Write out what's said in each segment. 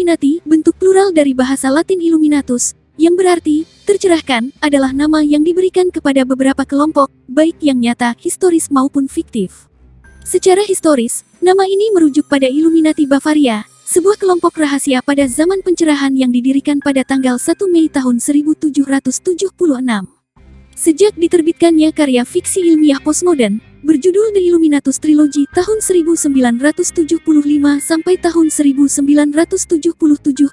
Illuminati, bentuk plural dari bahasa Latin Illuminatus, yang berarti tercerahkan, adalah nama yang diberikan kepada beberapa kelompok, baik yang nyata, historis maupun fiktif. Secara historis, nama ini merujuk pada Illuminati Bavaria, sebuah kelompok rahasia pada zaman pencerahan yang didirikan pada tanggal 1 Mei tahun 1776. Sejak diterbitkannya karya fiksi ilmiah postmodern, berjudul The Illuminatus Trilogy tahun 1975 sampai tahun 1977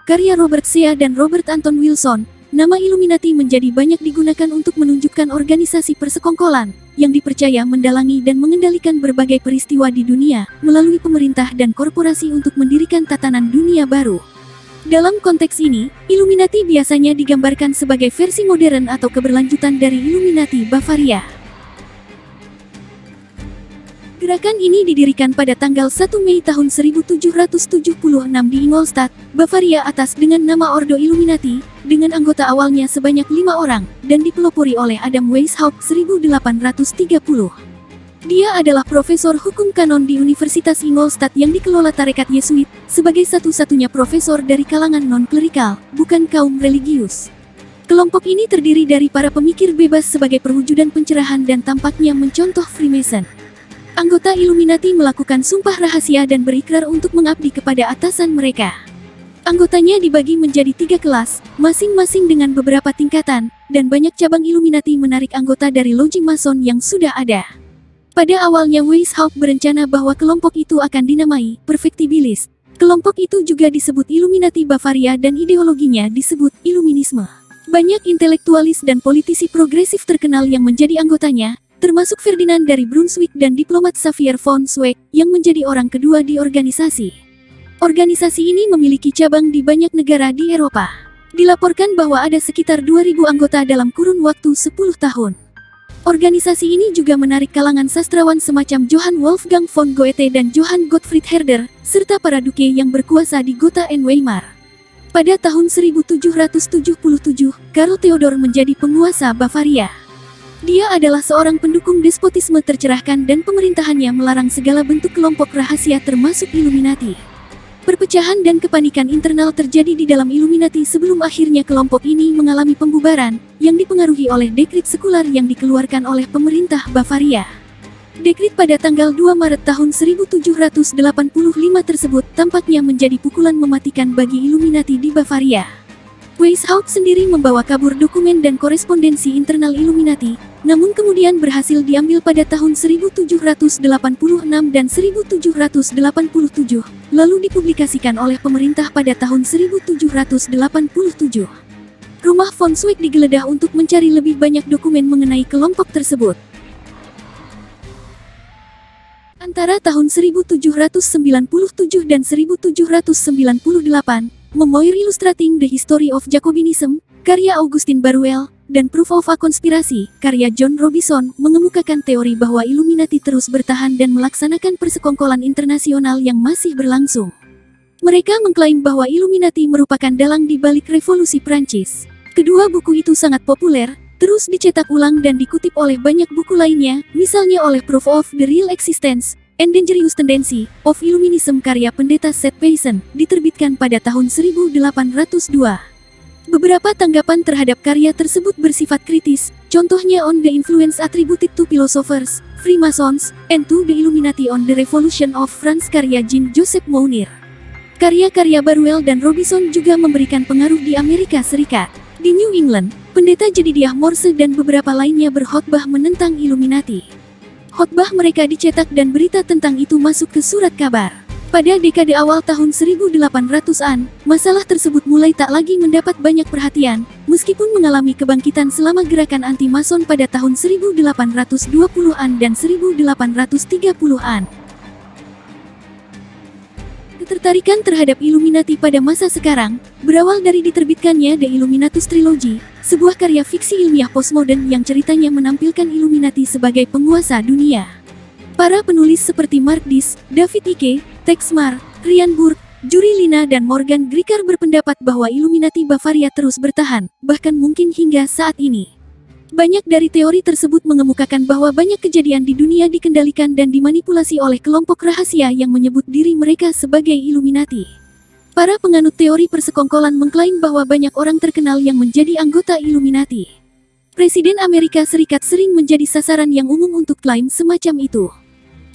karya Robert Shea dan Robert Anton Wilson, nama Illuminati menjadi banyak digunakan untuk menunjukkan organisasi persekongkolan yang dipercaya mendalangi dan mengendalikan berbagai peristiwa di dunia melalui pemerintah dan korporasi untuk mendirikan tatanan dunia baru. Dalam konteks ini, Illuminati biasanya digambarkan sebagai versi modern atau keberlanjutan dari Illuminati Bavaria. Gerakan ini didirikan pada tanggal 1 Mei tahun 1776 di Ingolstadt, Bavaria atas dengan nama Ordo Illuminati, dengan anggota awalnya sebanyak 5 orang, dan dipelopori oleh Adam Weishaupt 1830. Dia adalah profesor hukum kanon di Universitas Ingolstadt yang dikelola tarekat Yesuit, sebagai satu-satunya profesor dari kalangan non-klerikal, bukan kaum religius. Kelompok ini terdiri dari para pemikir bebas sebagai perwujudan pencerahan dan tampaknya mencontoh Freemason. Anggota Illuminati melakukan sumpah rahasia dan berikrar untuk mengabdi kepada atasan mereka. Anggotanya dibagi menjadi 3 kelas, masing-masing dengan beberapa tingkatan, dan banyak cabang Illuminati menarik anggota dari loji Mason yang sudah ada. Pada awalnya Weishaupt berencana bahwa kelompok itu akan dinamai Perfectibilist. Kelompok itu juga disebut Illuminati Bavaria dan ideologinya disebut Illuminisme. Banyak intelektualis dan politisi progresif terkenal yang menjadi anggotanya, termasuk Ferdinand dari Brunswick dan diplomat Xavier von Zweck, yang menjadi orang kedua di organisasi. Organisasi ini memiliki cabang di banyak negara di Eropa. Dilaporkan bahwa ada sekitar 2.000 anggota dalam kurun waktu 10 tahun. Organisasi ini juga menarik kalangan sastrawan semacam Johann Wolfgang von Goethe dan Johann Gottfried Herder, serta para duke yang berkuasa di Gotha dan Weimar. Pada tahun 1777, Karl Theodor menjadi penguasa Bavaria. Dia adalah seorang pendukung despotisme tercerahkan dan pemerintahannya melarang segala bentuk kelompok rahasia termasuk Illuminati. Perpecahan dan kepanikan internal terjadi di dalam Illuminati sebelum akhirnya kelompok ini mengalami pembubaran, yang dipengaruhi oleh dekrit sekular yang dikeluarkan oleh pemerintah Bavaria. Dekrit pada tanggal 2 Maret tahun 1785 tersebut tampaknya menjadi pukulan mematikan bagi Illuminati di Bavaria. Weishaupt sendiri membawa kabur dokumen dan korespondensi internal Illuminati, namun kemudian berhasil diambil pada tahun 1786 dan 1787, lalu dipublikasikan oleh pemerintah pada tahun 1787. Rumah von Zweck digeledah untuk mencari lebih banyak dokumen mengenai kelompok tersebut. Antara tahun 1797 dan 1798, Memoir Illustrating the History of Jacobinism, karya Augustin Baruel, dan Proof of a Conspiracy, karya John Robison, mengemukakan teori bahwa Illuminati terus bertahan dan melaksanakan persekongkolan internasional yang masih berlangsung. Mereka mengklaim bahwa Illuminati merupakan dalang di balik revolusi Prancis. Kedua buku itu sangat populer, terus dicetak ulang dan dikutip oleh banyak buku lainnya, misalnya oleh Proof of the Real Existence and Dangerous Tendency of Illuminism karya pendeta Seth Payson, diterbitkan pada tahun 1802. Beberapa tanggapan terhadap karya tersebut bersifat kritis, contohnya On the Influence Attributed to Philosophers, Freemasons, and to the Illuminati on the Revolution of France karya Jean-Joseph Mounier. Karya-karya Baruel dan Robison juga memberikan pengaruh di Amerika Serikat. Di New England, pendeta Jedidiah Morse dan beberapa lainnya berkhotbah menentang Illuminati. Khotbah mereka dicetak dan berita tentang itu masuk ke surat kabar. Pada dekade awal tahun 1800-an, masalah tersebut mulai tak lagi mendapat banyak perhatian, meskipun mengalami kebangkitan selama gerakan anti-mason pada tahun 1820-an dan 1830-an. Ketertarikan terhadap Illuminati pada masa sekarang, berawal dari diterbitkannya The Illuminatus Trilogy, sebuah karya fiksi ilmiah postmodern yang ceritanya menampilkan Illuminati sebagai penguasa dunia. Para penulis seperti Mark Diss, David Icke, Tex Marr, Ryan Burke, Juri Lina dan Morgan Grieker berpendapat bahwa Illuminati Bavaria terus bertahan, bahkan mungkin hingga saat ini. Banyak dari teori tersebut mengemukakan bahwa banyak kejadian di dunia dikendalikan dan dimanipulasi oleh kelompok rahasia yang menyebut diri mereka sebagai Illuminati. Para penganut teori persekongkolan mengklaim bahwa banyak orang terkenal yang menjadi anggota Illuminati. Presiden Amerika Serikat sering menjadi sasaran yang umum untuk klaim semacam itu.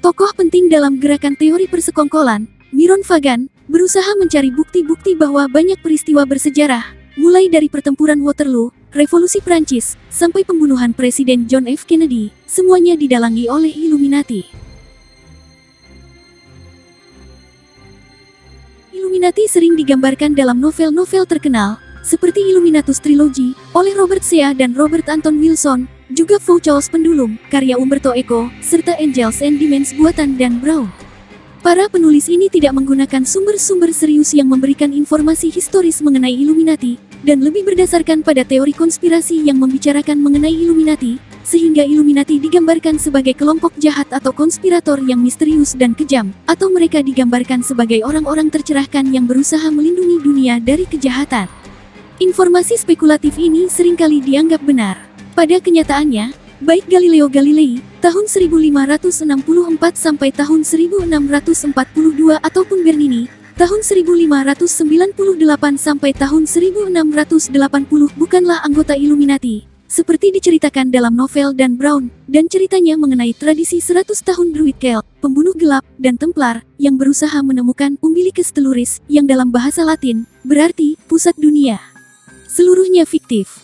Tokoh penting dalam gerakan teori persekongkolan, Myron Fagan, berusaha mencari bukti-bukti bahwa banyak peristiwa bersejarah, mulai dari pertempuran Waterloo, Revolusi Prancis, sampai pembunuhan Presiden John F. Kennedy, semuanya didalangi oleh Illuminati. Illuminati sering digambarkan dalam novel-novel terkenal, seperti Illuminatus Trilogy, oleh Robert Shea dan Robert Anton Wilson, juga Foucault's Pendulum, karya Umberto Eco, serta Angels and Demons buatan Dan Brown. Para penulis ini tidak menggunakan sumber-sumber serius yang memberikan informasi historis mengenai Illuminati, dan lebih berdasarkan pada teori konspirasi yang membicarakan mengenai Illuminati, sehingga Illuminati digambarkan sebagai kelompok jahat atau konspirator yang misterius dan kejam, atau mereka digambarkan sebagai orang-orang tercerahkan yang berusaha melindungi dunia dari kejahatan. Informasi spekulatif ini seringkali dianggap benar. Pada kenyataannya, baik Galileo Galilei, tahun 1564 sampai tahun 1642 ataupun Bernini, tahun 1598 sampai tahun 1680 bukanlah anggota Illuminati, seperti diceritakan dalam novel Dan Brown, dan ceritanya mengenai tradisi 100 tahun Druid Celt, pembunuh gelap, dan Templar, yang berusaha menemukan Umbilicus Teluris, yang dalam bahasa Latin, berarti pusat dunia. Seluruhnya fiktif.